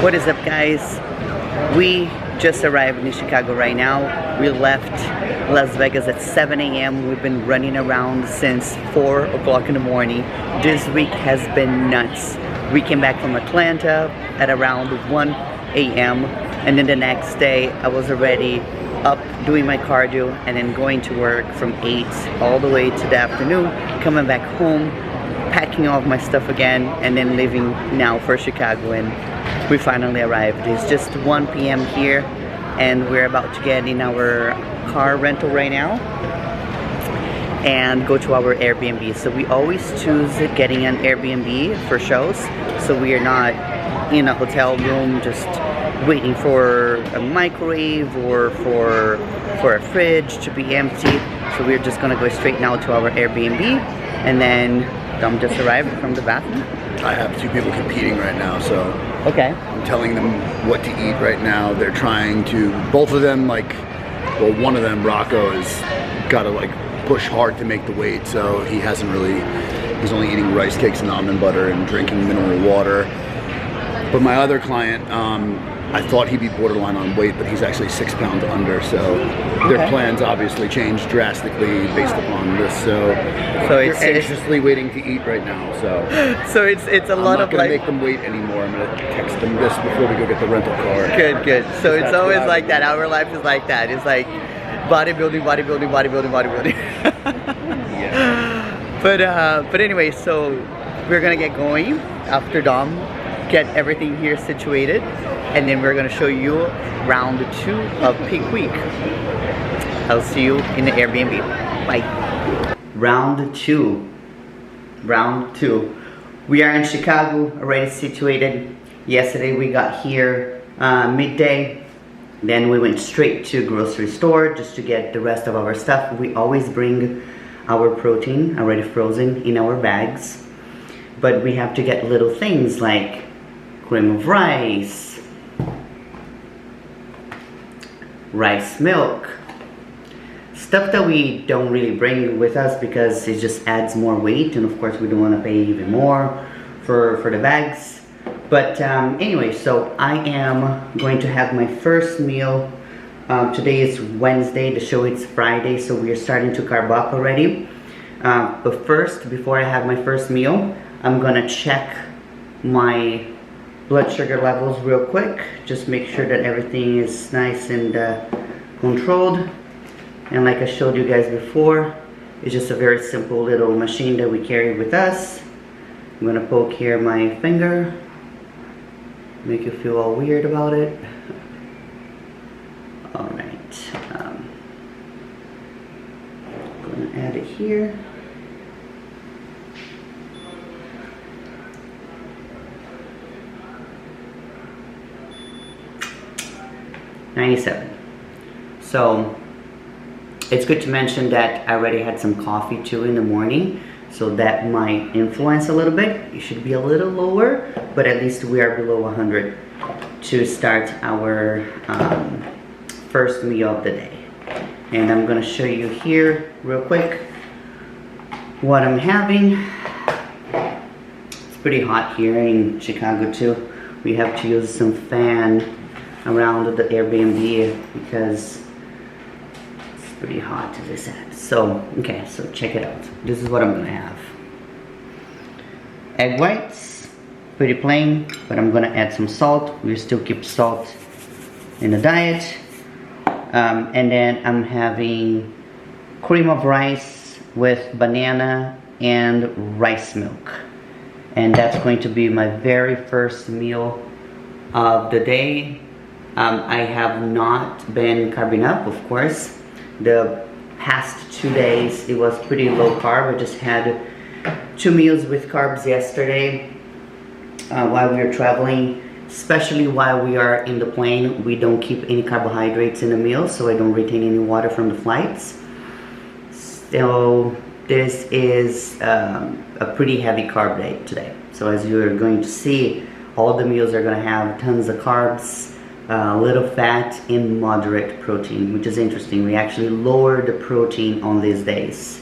What is up, guys? We just arrived in Chicago right now. We left Las Vegas at 7 a.m. We've been running around since 4 o'clock in the morning. This week has been nuts. We came back from Atlanta at around 1 a.m. and then the next day I was already up doing my cardio and then going to work from 8 all the way to the afternoon, coming back home, packing all of my stuff again, and then leaving now for Chicago. And we finally arrived. It's just 1 p.m. here and we're about to get in our car rental right now and go to our Airbnb. So we always choose getting an Airbnb for shows, so we are not in a hotel room just waiting for a microwave or for a fridge to be empty. So we're just gonna go straight now to our Airbnb, and then Dom just arrived from the bathroom. I have 2 people competing right now, so okay. I'm telling them what to eat right now. They're trying to, both of them, like, well, one of them, Rocco, has got to like push hard to make the weight, so he hasn't really, he's only eating rice cakes and almond butter and drinking mineral water. But my other client, I thought he'd be borderline on weight, but he's actually 6 pounds under, so their plans obviously changed drastically based upon this, so they're anxiously waiting to eat right now, so it's a lot of, I'm not like, gonna make them wait anymore. I'm gonna text them this before we go get the rental car. Good. So it's always like that. Our life is like that. It's like bodybuilding. Yeah. But anyway, so we're gonna get going after Dom get everything here situated, and then we're gonna show you round 2 of peak week. I'll see you in the Airbnb. Bye. Round 2. We are in Chicago, already situated. Yesterday we got here midday. Then we went straight to grocery store just to get the rest of our stuff. We always bring our protein already frozen in our bags, but we have to get little things like cream of rice milk, stuff that we don't really bring with us because it just adds more weight, and of course we don't want to pay even more for the bags. But anyway, so I am going to have my first meal. Today is Wednesday, the show is Friday, so we are starting to carb up already. But first, before I have my first meal, I'm gonna check my blood sugar levels real quick. Just make sure that everything is nice and controlled. And like I showed you guys before, it's just a very simple little machine that we carry with us. I'm gonna poke here my finger, make you feel all weird about it. All right, I'm gonna add it here. $97. So it's good to mention that I already had some coffee too in the morning, so that might influence a little bit. It should be a little lower, but at least we are below 100 to start our first meal of the day. And I'm gonna show you here real quick what I'm having. It's pretty hot here in Chicago too. We have to use some fan around the Airbnb because it's pretty hot as I said. So, okay, so check it out. This is what I'm gonna have. Egg whites, pretty plain, but I'm gonna add some salt. We still keep salt in the diet. And then I'm having cream of rice with banana and rice milk. And that's going to be my very first meal of the day. I have not been carbing up, of course. The past 2 days, it was pretty low carb. I just had 2 meals with carbs yesterday while we were traveling, especially while we are in the plane. We don't keep any carbohydrates in the meal, so I don't retain any water from the flights. So this is a pretty heavy carb day today. So as you're going to see, all the meals are going to have tons of carbs, little fat, and moderate protein, which is interesting. We actually lower the protein on these days.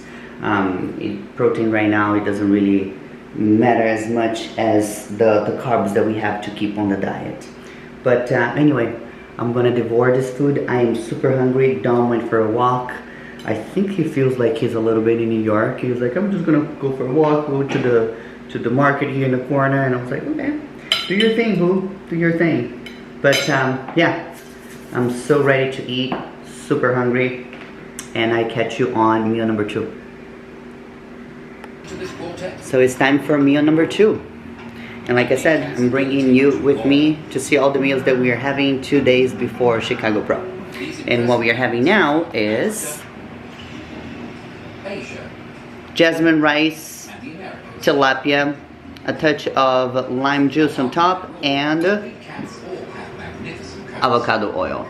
Protein right now, it doesn't really matter as much as the carbs that we have to keep on the diet. But anyway, I'm gonna devour this food. I am super hungry. Dom went for a walk. I think he feels like he's a little bit in New York. He was like, I'm just gonna go for a walk, go to the market here in the corner. And I was like, okay, do your thing, boo, do your thing. But yeah, I'm so ready to eat, super hungry. And I catch you on meal number 2. So it's time for meal number 2. And like I said, I'm bringing you with me to see all the meals that we are having 2 days before Chicago Pro. And what we are having now is jasmine rice, tilapia, a touch of lime juice on top, and avocado oil.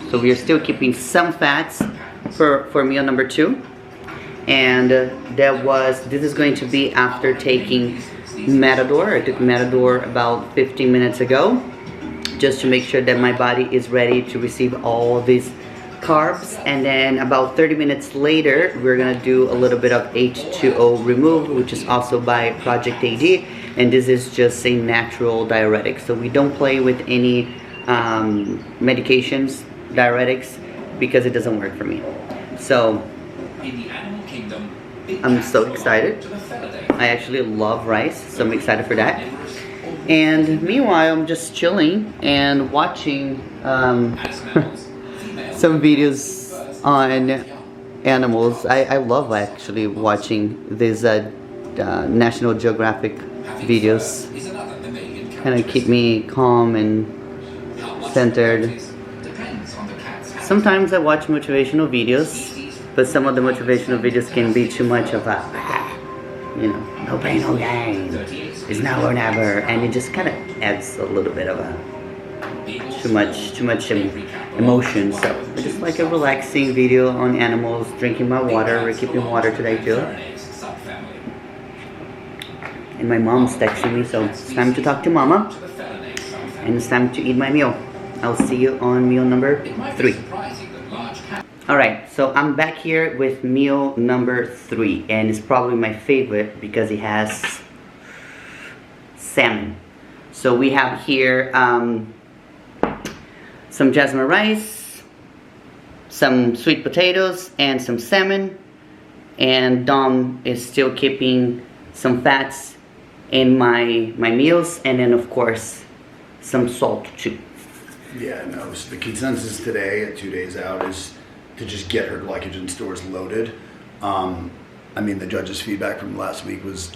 So we are still keeping some fats for meal number 2. And this is going to be after taking Matador. I took Matador about 15 minutes ago, just to make sure that my body is ready to receive all of these carbs. And then about 30 minutes later, we're gonna do a little bit of H2O remove, which is also by Project AD, and this is just a natural diuretic. So we don't play with any medications, diuretics, because it doesn't work for me. So I'm so excited. I actually love rice, so I'm excited for that. And meanwhile, I'm just chilling and watching some videos on animals. I love actually watching these National Geographic videos. Kind of keep me calm and centered. Sometimes I watch motivational videos, but some of the motivational videos can be too much of a, you know, no pain, no gain. It's now or never, and it just kind of adds a little bit of a too much emotion. So I just like a relaxing video on animals, drinking my water. We're keeping water today too. And my mom's texting me, so it's time to talk to mama, and it's time to eat my meal. I'll see you on meal number 3. Alright, so I'm back here with meal number 3, and it's probably my favorite because it has salmon. So we have here some jasmine rice, some sweet potatoes, and some salmon. And Dom is still keeping some fats in my meals, and then of course some salt too. Yeah, no, so the consensus today at 2 days out is to just get her glycogen stores loaded. I mean, the judges' feedback from last week was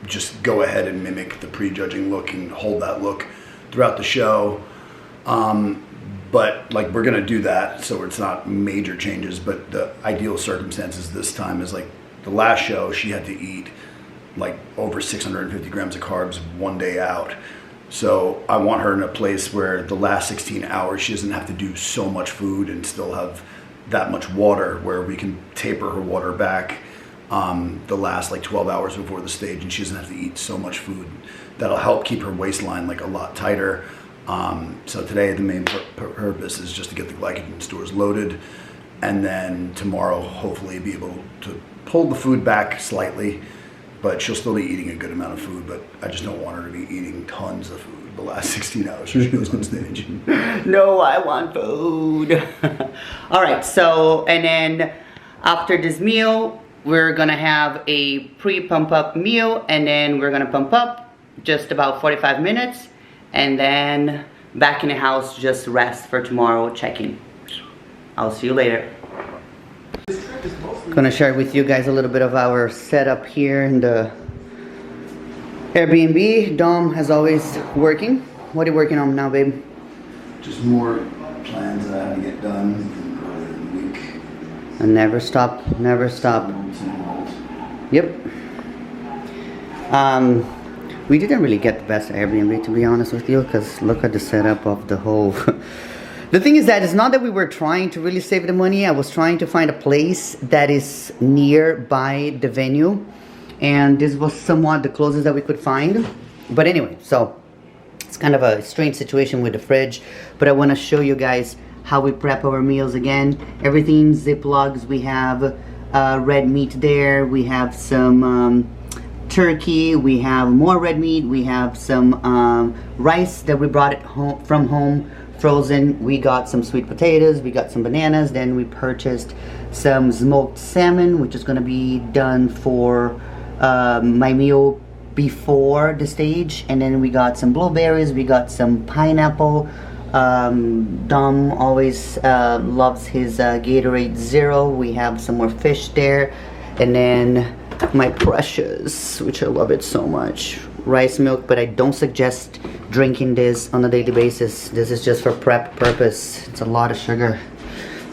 just go ahead and mimic the pre-judging look and hold that look throughout the show. But like, we're gonna do that, so it's not major changes, but the ideal circumstances this time is like the last show, she had to eat like over 650 grams of carbs 1 day out. So I want her in a place where the last 16 hours, she doesn't have to do so much food and still have that much water, where we can taper her water back the last like 12 hours before the stage, and she doesn't have to eat so much food. That'll help keep her waistline like a lot tighter. So today the main purpose is just to get the glycogen stores loaded, and then tomorrow hopefully be able to pull the food back slightly, but she'll still be eating a good amount of food. But I just don't want her to be eating tons of food the last 16 hours when she goes on stage. No, I want food. All right, so, and then after this meal, we're gonna have a pre-pump up meal, and then we're gonna pump up just about 45 minutes, and then back in the house, just rest for tomorrow, check-in. I'll see you later. Gonna share with you guys a little bit of our setup here in the Airbnb. Dom, as always, working. What are you working on now, babe? Just more plans that I have to get done earlier in the week. And never stop, never stop. Yep. We didn't really get the best Airbnb, to be honest with you, because look at the setup of the whole... The thing is that it's not that we were trying to really save the money. I was trying to find a place that is nearby the venue, and this was somewhat the closest that we could find. But anyway, so it's kind of a strange situation with the fridge, but I want to show you guys how we prep our meals again. Everything Ziplocs. We have red meat there. We have some turkey, we have more red meat, we have some rice that we brought it home from home frozen, we got some sweet potatoes, we got some bananas, then we purchased some smoked salmon, which is going to be done for my meal before the stage, and then we got some blueberries, we got some pineapple. Dom always loves his Gatorade Zero. We have some more fish there, and then my precious, which I love it so much, rice milk, but I don't suggest drinking this on a daily basis. This is just for prep purpose. It's a lot of sugar,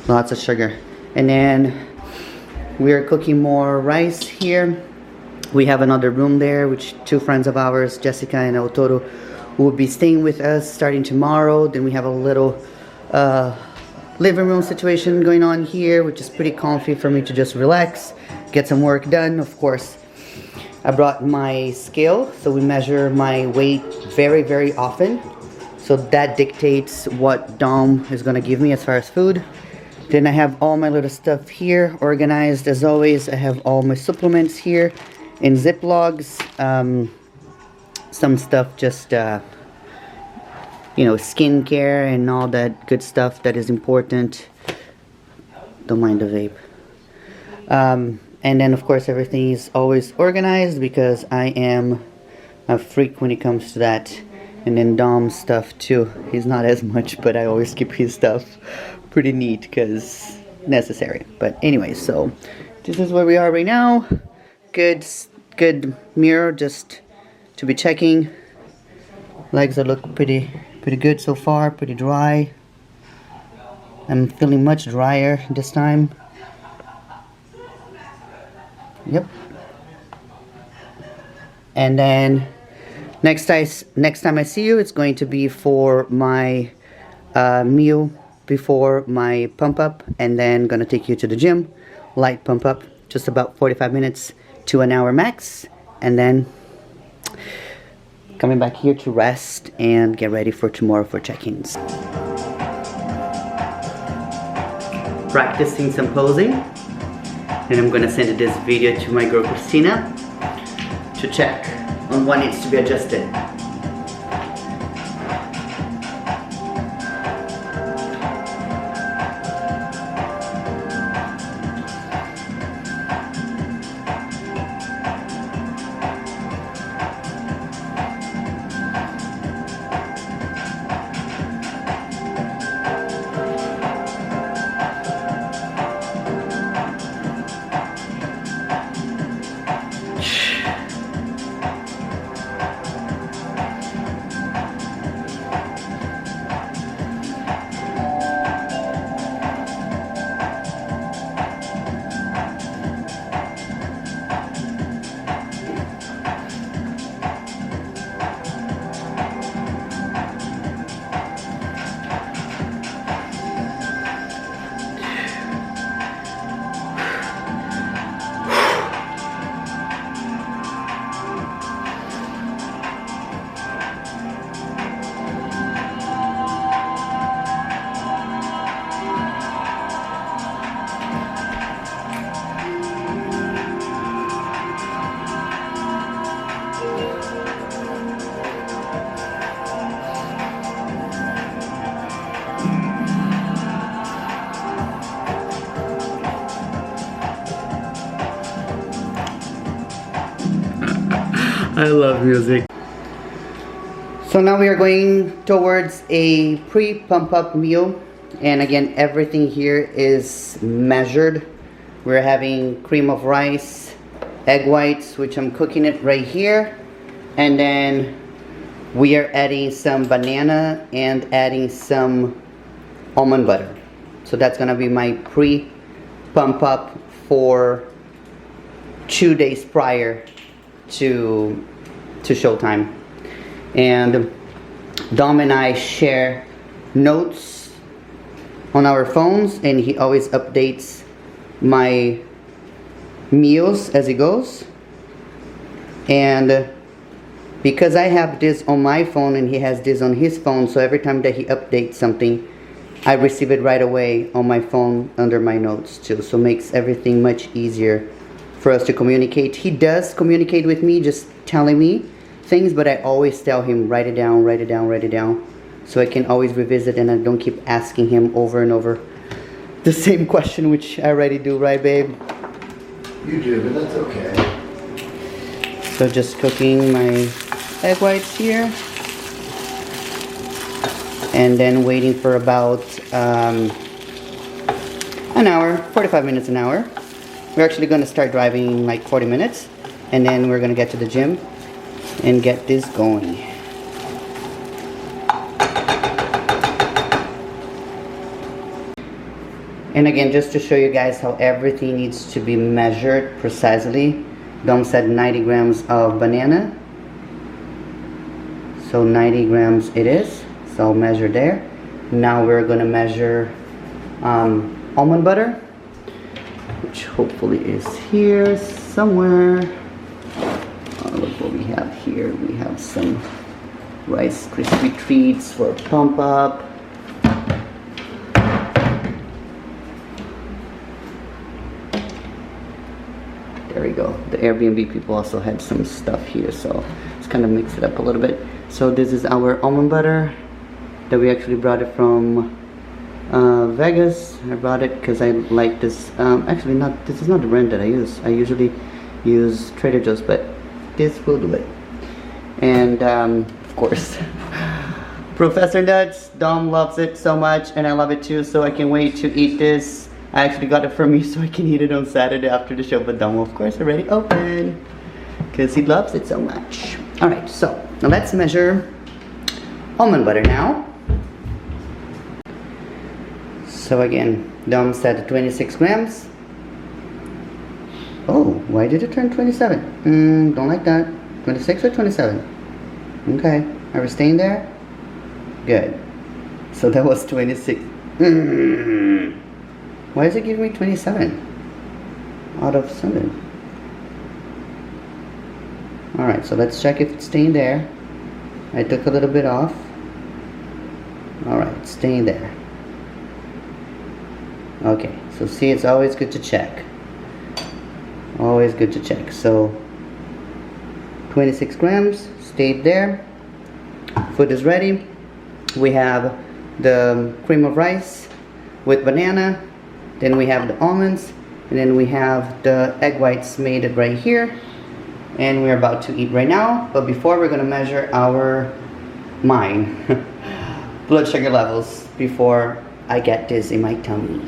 lots of sugar. And then we are cooking more rice here. We have another room there, which 2 friends of ours, Jessica and El Toro, will be staying with us starting tomorrow. Then we have a little living room situation going on here, which is pretty comfy for me to just relax, get some work done. Of course, I brought my scale, so we measure my weight very, very often. So that dictates what Dom is gonna give me as far as food. Then I have all my little stuff here organized as always. I have all my supplements here in Ziplocs. Some stuff just, you know, skincare and all that good stuff that is important. Don't mind the vape. And then of course everything is always organized because I am a freak when it comes to that. And then Dom's stuff too. He's not as much, but I always keep his stuff pretty neat because necessary. But anyway, so this is where we are right now. Good mirror just to be checking. Legs are look pretty good so far, pretty dry. I'm feeling much drier this time. Yep. And then next time I see you, it's going to be for my meal before my pump up, and then gonna take you to the gym, light pump up, just about 45 minutes to an hour max, and then coming back here to rest and get ready for tomorrow for check-ins. Practicing some posing, and I'm gonna send this video to my girl Christina to check on what needs to be adjusted. I love music. So now we are going towards a pre-pump up meal, and again everything here is measured. We're having cream of rice, egg whites, which I'm cooking it right here, and then we are adding some banana and adding some almond butter. So that's gonna be my pre-pump up for 2 days prior to showtime. And Dom and I share notes on our phones, and he always updates my meals as it goes. And because I have this on my phone and he has this on his phone, so every time that he updates something, I receive it right away on my phone under my notes too. So it makes everything much easier for us to communicate. He does communicate with me, just telling me things, but I always tell him, write it down, write it down, write it down, so I can always revisit and I don't keep asking him over and over the same question, which I already do, right, babe? You do, but that's okay. So just cooking my egg whites here, and then waiting for about an hour, 45 minutes, an hour. We're actually going to start driving in like 40 minutes, and then we're going to get to the gym and get this going. And again, just to show you guys how everything needs to be measured precisely, Dom said 90 grams of banana, so 90 grams it is, so I'll measure there. Now we're going to measure almond butter, which hopefully is here somewhere. Look what we have here. We have some Rice Krispie treats for pump up. There we go. The Airbnb people also had some stuff here, so let's kind of mix it up a little bit. So this is our almond butter that we actually brought it from Vegas. I brought it because I like this. Actually, this is not the brand that I use. I usually use Trader Joe's, but this will do it. And of course, Professor Nuts. Dom loves it so much, and I love it too. So I can't wait to eat this. I actually got it for me so I can eat it on Saturday after the show. But Dom, of course, already open because he loves it so much. All right, so now let's measure almond butter now. So again, Dom said 26 grams. Oh, why did it turn 27? Don't like that. 26 or 27? Okay, are we staying there? Good. So that was 26. Why is it giving me 27? Out of 7. Alright, so let's check if it's staying there. I took a little bit off. Alright, staying there. Okay, so see, it's always good to check. Always good to check. So 26 grams stayed there. Food is ready. We have the cream of rice with banana, then we have the almonds, and then we have the egg whites made right here, and we're about to eat right now. But before, we're gonna measure mine blood sugar levels before I get this in my tummy.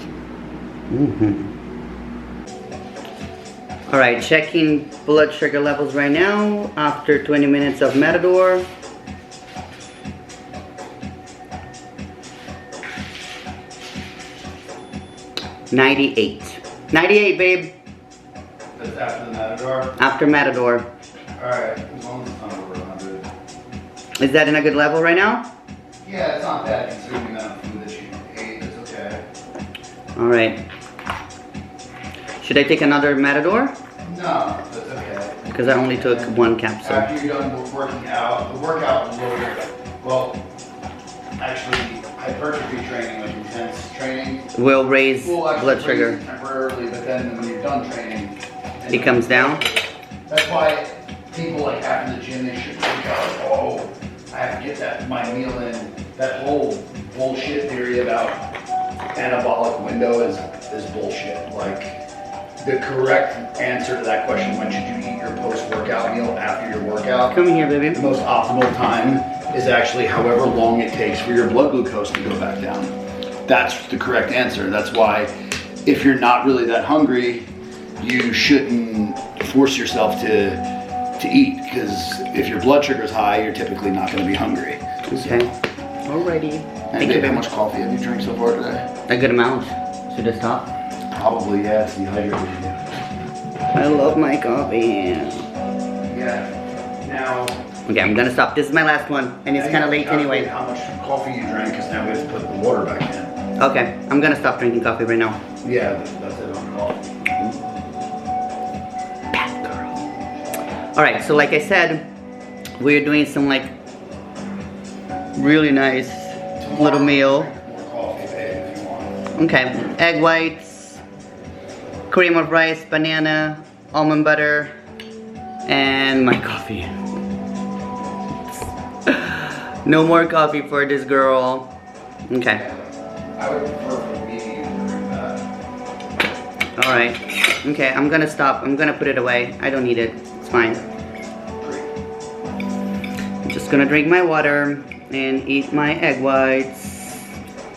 Alright, checking blood sugar levels right now after 20 minutes of Matador. $98, babe. That's after the Matador? After Matador. Alright, as long as it's not over 100. Is that in a good level right now? Yeah, it's not bad considering the amount of food that you ate. It's okay. Alright. Should I take another Matador? No, that's okay. Because I only took one capsule. After you're done working out, the workout will, well, actually, hypertrophy training, like intense training, Will raise blood sugar. Temporarily, but then when you're done training, It comes down? That's why people like after the gym, they should think out, oh, I have to get my meal in. That whole bullshit theory about anabolic window is bullshit. Like, the correct answer to that question, when should you eat your post-workout meal after your workout? Come here, baby. The most optimal time is actually however long it takes for your blood glucose to go back down. That's the correct answer. That's why if you're not really that hungry, you shouldn't force yourself to eat, because if your blood sugar is high, you're typically not going to be hungry. Okay. Alrighty. Thank you. How much coffee have you drank so far today? A good amount. Should I stop? Probably, yeah. It's dehydrated. I love my coffee. Yeah. Now. Okay, I'm gonna stop. This is my last one, and it's kind of late anyway. How much coffee you drank? Because now we have to put the water back in. Okay, I'm gonna stop drinking coffee right now. Yeah, that's it on coffee. Bad girl. Alright, so like I said, we're doing some like really nice little meal. More coffee, babe, if you want. Okay, egg whites, cream of rice, banana, almond butter, and my coffee. No more coffee for this girl. Okay. I would prefer for me to drink that. Alright. Okay, I'm gonna stop. I'm gonna put it away. I don't need it. It's fine. I'm just gonna drink my water and eat my egg whites.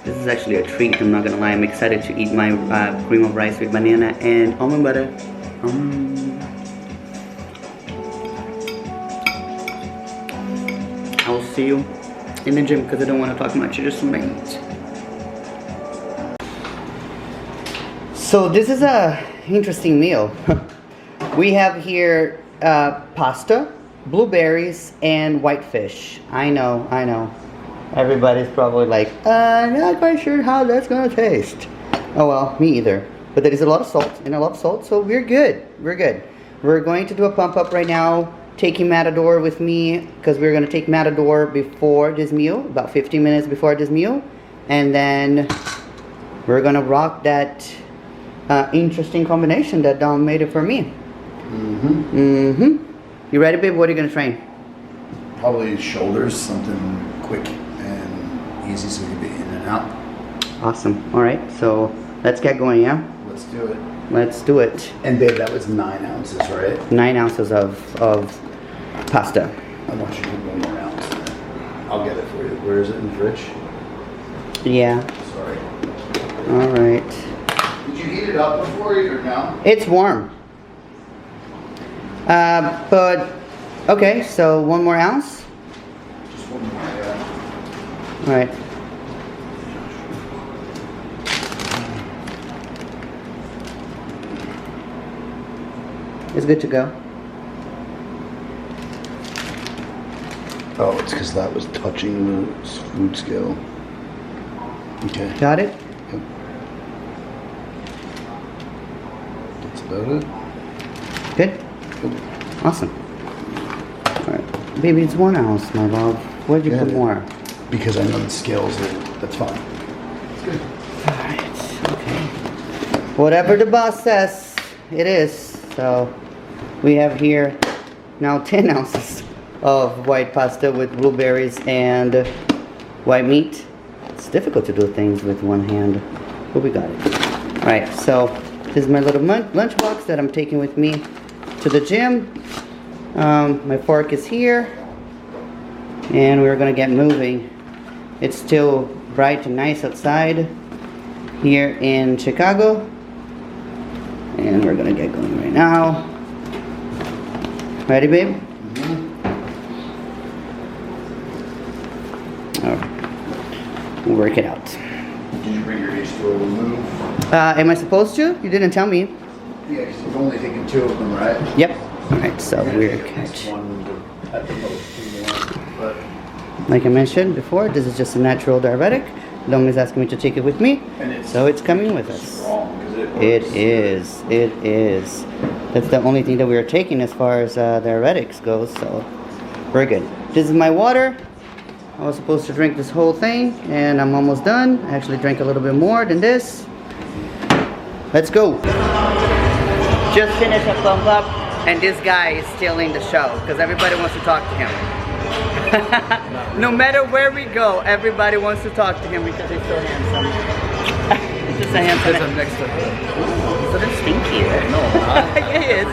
This is actually a treat, I'm not gonna lie. I'm excited to eat my cream of rice with banana and almond butter. I'll see you in the gym because I don't want to talk much. I just want to eat. So this is a interesting meal. We have here pasta, blueberries, and whitefish. I know. Everybody's probably like, not quite sure how that's gonna taste. Oh well, me either. But there is a lot of salt, and I love salt, so we're good. We're good. We're going to do a pump up right now, taking Matador with me, because we're gonna take Matador before this meal, about 15 minutes before this meal, and then we're gonna rock that interesting combination that Dom made it for me. You ready, babe? What are you gonna train? Probably shoulders, something quick and easy so you can be in and out. Awesome. All right, so let's get going, yeah? Let's do it. Let's do it. And babe, that was 9 ounces, right? 9 ounces of pasta. I want you to put 1 more ounce in it. I'll get it for you. Where is it, in the fridge? Yeah. Sorry. All right. Did you heat it up before or no? It's warm. But, okay, so 1 more ounce? Just 1 more, yeah. All right. It's good to go. Oh, it's because that was touching the food scale. Okay. Got it? Yep. That's about it. Good? Good. Awesome. All right. Baby, it's 1 ounce, my love. Where'd you put more? Because I know the scales are, that's fine. It's good. All right. Okay. Whatever the boss says, it is. So we have here now 10 ounces of white pasta with blueberries and white meat. It's difficult to do things with one hand, but we got it. All right, so this is my little lunchbox that I'm taking with me to the gym. My fork is here, and we're gonna get moving. It's still bright and nice outside here in Chicago, and we're gonna get going right now. Ready, babe? Alright. We'll work it out. Did you bring your H2O move? Am I supposed to? You didn't tell me. Yeah, because you've only taken 2 of them, right? Yep. Alright, so we're catch. One at the most, 2 more, but like I mentioned before, this is just a natural diuretic. Dom is asking me to take it with me, so it's coming with us. strong, 'cause It is. It is. That's the only thing that we are taking as far as diuretics goes, so we're good. This is my water. I was supposed to drink this whole thing, and I'm almost done. I actually drank a little bit more than this. Let's go. Just finished a pump up, and this guy is still in the show because everybody wants to talk to him. No matter where we go, everybody wants to talk to him because he's so handsome. He's just a handsome. I'm next to her. He's a little stinky there. No, Yeah, he is.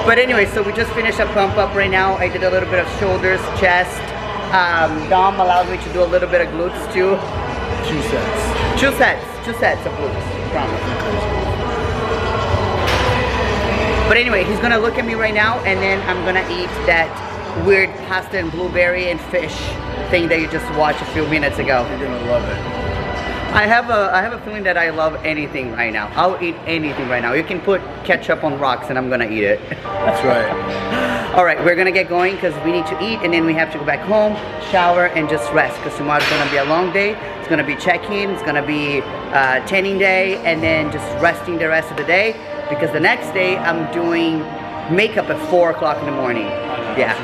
But anyway, so we just finished a pump up right now. I did a little bit of shoulders, chest. Dom allowed me to do a little bit of glutes too. 2 sets. 2 sets of glutes. Promise. But anyway, he's gonna look at me right now, and then I'm gonna eat that weird pasta and blueberry and fish thing that you just watched a few minutes ago. You're gonna love it. I have a feeling that I love anything right now. I'll eat anything right now. You can put ketchup on rocks and I'm gonna eat it. That's right. All right, we're gonna get going because we need to eat, and then we have to go back home, shower, and just rest because tomorrow's gonna be a long day. It's gonna be check-in, it's gonna be tanning day, and then just resting the rest of the day because the next day I'm doing makeup at 4 o'clock in the morning. Yeah,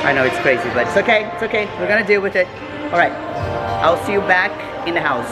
I know it's crazy, but it's okay. It's okay. We're gonna deal with it. All right, I'll see you back in the house.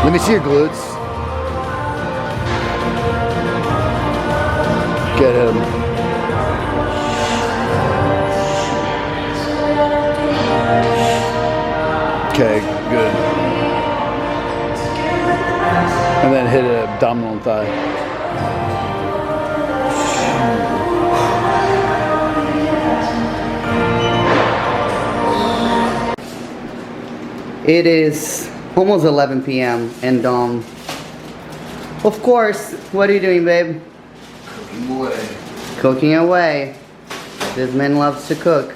Let me see your glutes. Get him. Okay, good. And then hit an abdominal and thigh. It is almost 11 p.m. and of course, what are you doing, babe? Cooking away. Cooking away. This man loves to cook.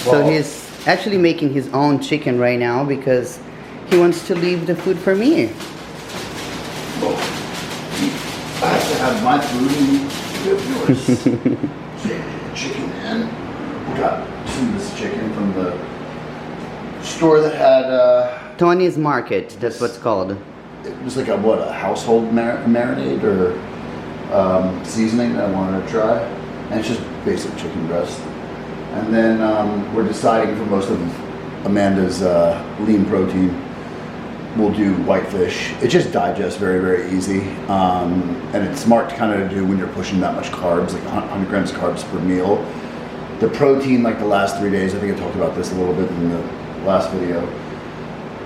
So he's actually making his own chicken right now because he wants to leave the food for me. Well, I have to have my food and you have yours. Chicken, man. We got some of this chicken from the store that had Tony's Market, that's what's called. it was like a household marinade or seasoning that I wanted to try, and it's just basic chicken breast. And then we're deciding for most of Amanda's lean protein, we'll do whitefish. It just digests very, very easy, and it's smart to kind of do when you're pushing that much carbs, like 100 grams of carbs per meal. The protein, like the last 3 days, I think I talked about this a little bit in the last video,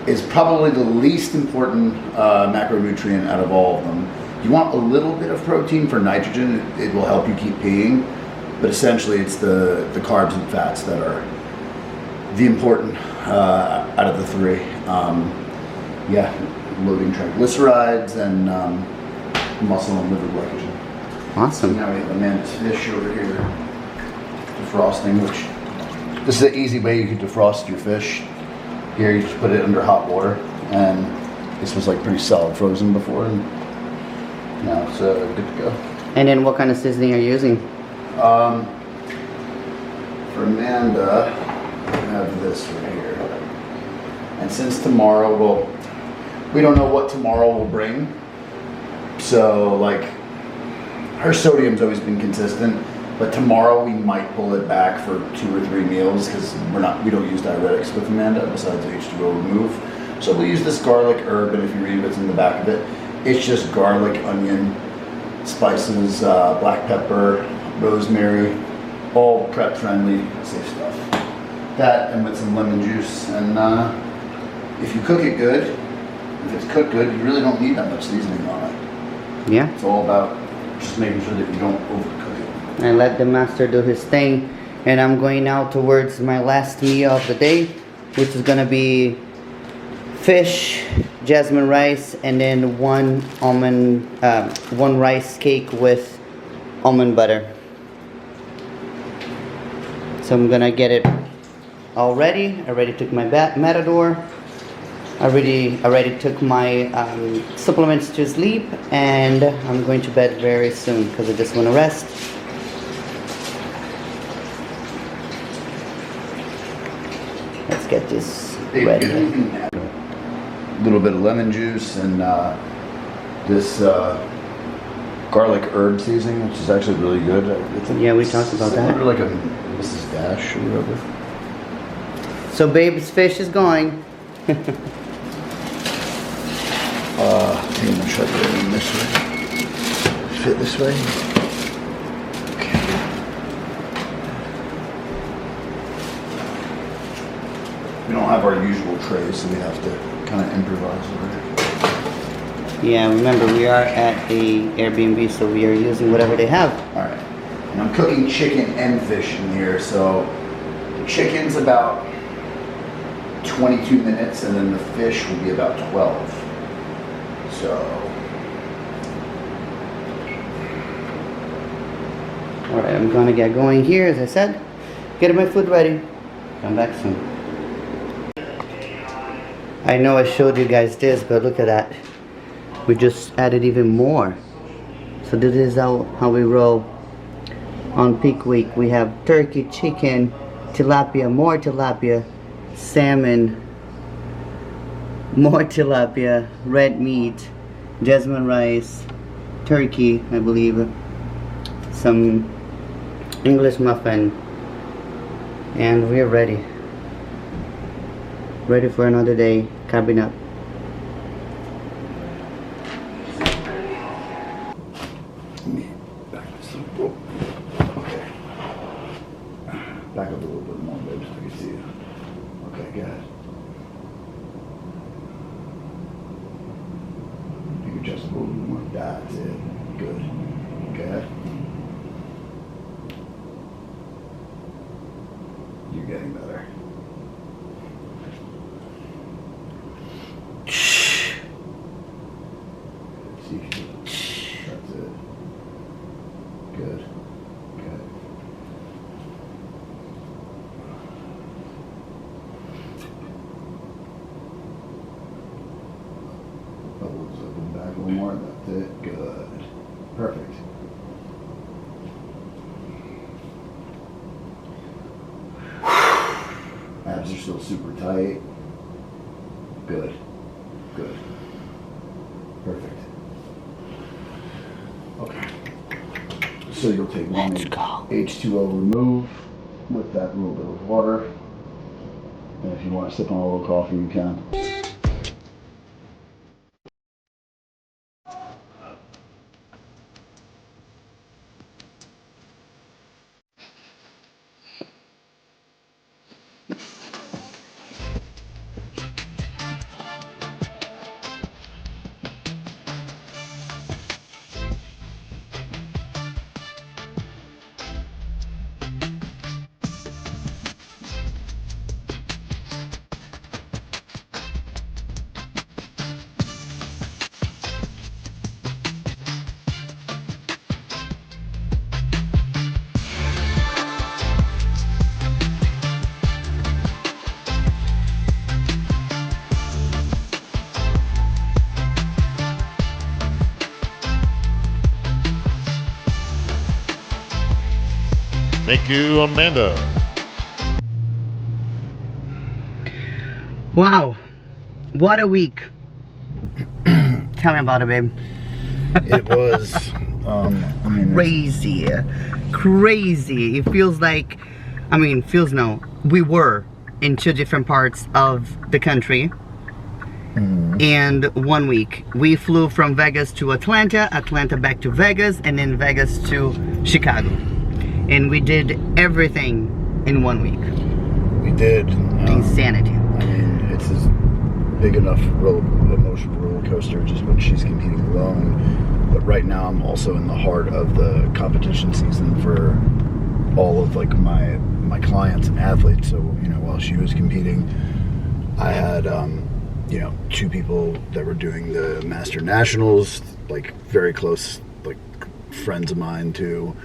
is probably the least important macronutrient out of all of them. You want a little bit of protein for nitrogen. It will help you keep peeing, but essentially it's the carbs and fats that are the important out of the three. Yeah, loading triglycerides and muscle and liver glycogen. Awesome. So now we have Amanda's fish over here, defrosting, which this is an easy way you could defrost your fish. Here you just put it under hot water, and this was like pretty solid frozen before, and now it's good to go. And then what kind of seasoning are you using? For Amanda, I have this right here. And since tomorrow, well, we don't know what tomorrow will bring. So like, her sodium's always been consistent, but tomorrow we might pull it back for 2 or 3 meals because we don't use diuretics with Amanda besides H2O remove. So we'll use this garlic herb, and if you read what's in the back of it, it's just garlic, onion, spices, black pepper, rosemary, all prep friendly, safe stuff. That and with some lemon juice, and if you cook it good, if it's cooked good, you really don't need that much seasoning on it. Yeah. It's all about just making sure that you don't overcook it. I let the master do his thing, and I'm going now towards my last meal of the day, which is gonna be fish, jasmine rice, and then one rice cake with almond butter. So I'm gonna get it all ready. I already took my Matador. I already took my supplements to sleep, and I'm going to bed very soon because I just want to rest. Let's get this ready. A little bit of lemon juice and this garlic herb seasoning, which is actually really good. Yeah, we talked about that. Like a Mrs. Dash or whatever. So babe's fish is going. I think I'm gonna try to put it in this way. Fit this way. Okay. We don't have our usual trays, so we have to kind of improvise over here. Yeah, remember we are at a Airbnb, so we are using whatever they have. All right. And I'm cooking chicken and fish in here, so the chicken's about 22 minutes, and then the fish will be about 12. So, alright, I'm gonna get going here, as I said. Getting my food ready. Come back soon. I know I showed you guys this, but look at that. We just added even more. So this is how we roll on peak week. We have turkey, chicken, tilapia, more tilapia, salmon, more tilapia, red meat, jasmine rice, turkey, I believe, some English muffin, and we're ready. Ready for another day, carving up. open back a little more. That's it. Good. Perfect. Abs are still super tight. Good. Good. Perfect. Okay. So you'll take one H2O remove with that little bit of water. And if you want to sip on a little coffee, you can. Thank you, Amanda. Wow, what a week. Tell me about it, babe. It was Crazy. Crazy. It feels like, we were in 2 different parts of the country. And 1 week. We flew from Vegas to Atlanta, Atlanta back to Vegas, and then Vegas to Chicago. And we did everything in 1 week. We did. Insanity. I mean, it's a big enough emotional roller coaster just when she's competing alone. But right now I'm also in the heart of the competition season for all of like my clients and athletes. So, you know, while she was competing, I had, 2 people that were doing the Master Nationals, like very close, like friends of mine too.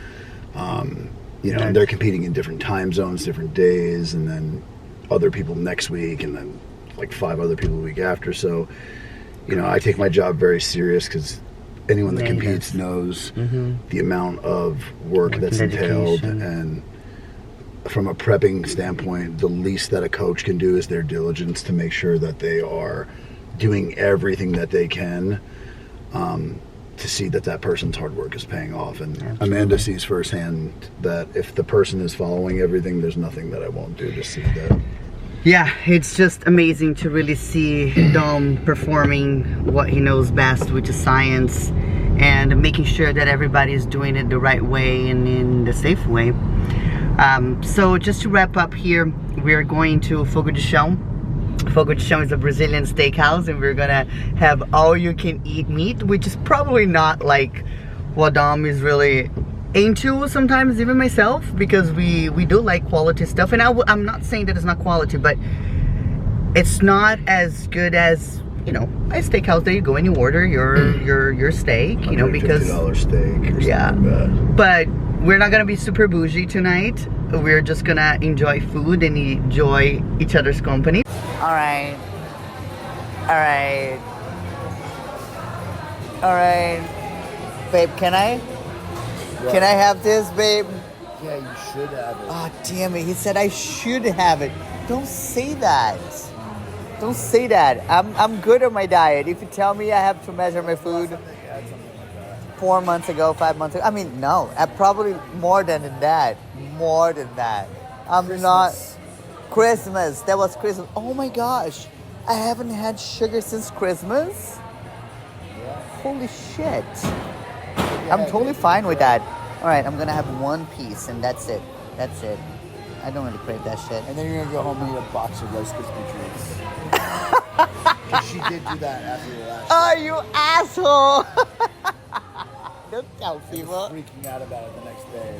And they're competing in different time zones, different days, and then other people next week, and then like 5 other people the week after. So, I take my job very serious because anyone that competes knows the amount of work that's entailed. And from a prepping standpoint, the least that a coach can do is their diligence to make sure that they are doing everything that they can to see that person's hard work is paying off. And Amanda sees firsthand that if the person is following everything, there's nothing that I won't do to see that. Yeah, it's just amazing to really see Dom performing what he knows best, which is science, and making sure that everybody is doing it the right way and in the safe way. So just to wrap up here, we're going to Fogo de Chão. Fogo de Chão is a Brazilian steakhouse, and we're gonna have all-you-can-eat meat, which is probably not like what Dom is really into sometimes, even myself, because we do like quality stuff. And I'm not saying that it's not quality, but it's not as good as, a steakhouse that you go and you order your steak, because $50 steak or something like that. But we're not gonna be super bougie tonight. We're just gonna enjoy food and enjoy each other's company. All right. Babe, can I have this, babe? Yeah, you should have it. Oh, damn it. He said I should have it. Don't say that. Don't say that. I'm good on my diet. If you tell me I have to measure my food 4 months ago, 5 months ago. I mean, no. Probably more than that. More than that. Christmas. That was Christmas. Oh my gosh. I haven't had sugar since Christmas. Yeah. Holy shit. I'm totally fine with that. Alright, I'm gonna have 1 piece and that's it. That's it. I don't really crave that shit. And then you're gonna go home and eat a box of Rice Krispie treats. She did do that after your last Oh, you asshole! Don't tell people. freaking out about it the next day.